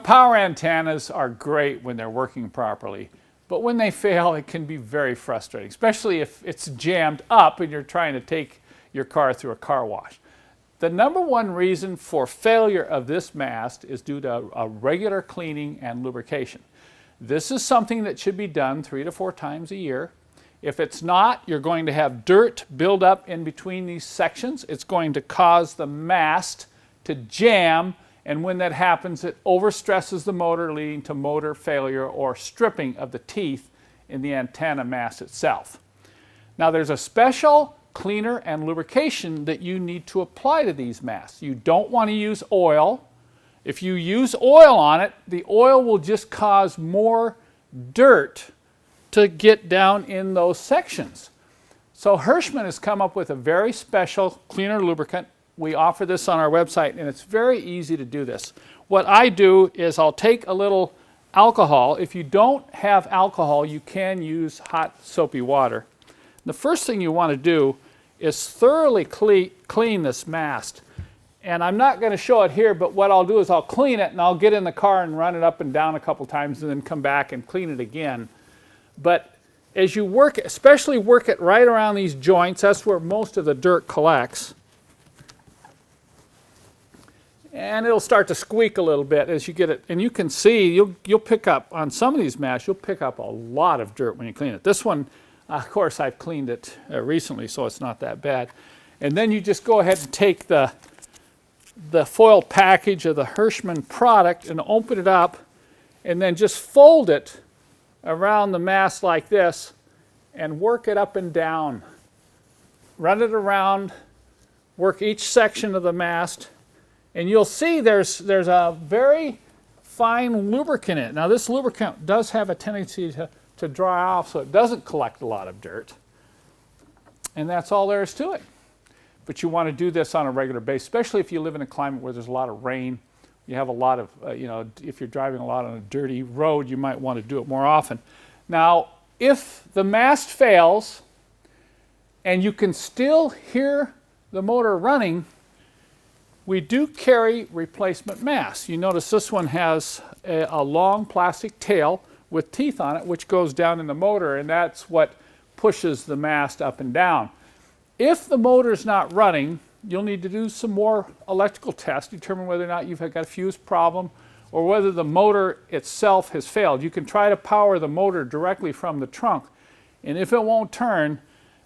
Power antennas are great when they're working properly, but when they fail, it can be very frustrating, especially if it's jammed up and you're trying to take your car through a car wash. The number one reason for failure of this mast is due to a regular cleaning and lubrication. This is something that should be done 3 to 4 times a year. If it's not, you're going to have dirt build up in between these sections. It's going to cause the mast to jam, and when that happens, it overstresses the motor, leading to motor failure or stripping of the teeth in the antenna mast itself. Now, there's a special cleaner and lubrication that you need to apply to these masts. You don't want to use oil. If you use oil on it, the oil will just cause more dirt to get down in those sections. So Hirschmann has come up with a very special cleaner lubricant. We offer this on our website, and it's very easy to do this. What I do is I'll take a little alcohol. If you don't have alcohol, you can use hot soapy water. The first thing you want to do is thoroughly clean this mast. And I'm not going to show it here, but what I'll do is I'll clean it and I'll get in the car and run it up and down a couple times and then come back and clean it again. But as you work, especially work it right around these joints, that's where most of the dirt collects. And it'll start to squeak a little bit as you get it. And you can see, you'll pick up, on some of these masts, you'll pick up a lot of dirt when you clean it. This one, of course, I've cleaned it recently, so it's not that bad. And then you just go ahead and take the foil package of the Hirschmann product and open it up, and then just fold it around the mast like this and work it up and down. Run it around, work each section of the mast, and you'll see there's a very fine lubricant in it. Now, this lubricant does have a tendency to dry off, so it doesn't collect a lot of dirt. And that's all there is to it. But you want to do this on a regular basis, especially if you live in a climate where there's a lot of rain. You have a lot of, if you're driving a lot on a dirty road, you might want to do it more often. Now, if the mast fails and you can still hear the motor running, we do carry replacement masts. You notice this one has a long plastic tail with teeth on it, which goes down in the motor, and that's what pushes the mast up and down. If the motor's not running, you'll need to do some more electrical tests, determine whether or not you've got a fuse problem or whether the motor itself has failed. You can try to power the motor directly from the trunk, and if it won't turn,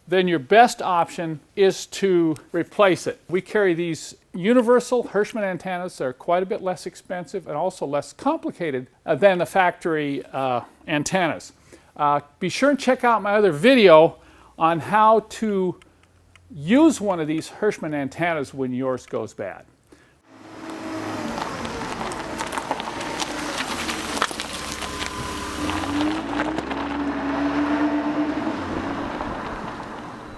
then your best option is to replace it. We carry these universal Hirschmann antennas. They're quite a bit less expensive and also less complicated than the factory antennas. Be sure and check out my other video on how to use one of these Hirschmann antennas when yours goes bad.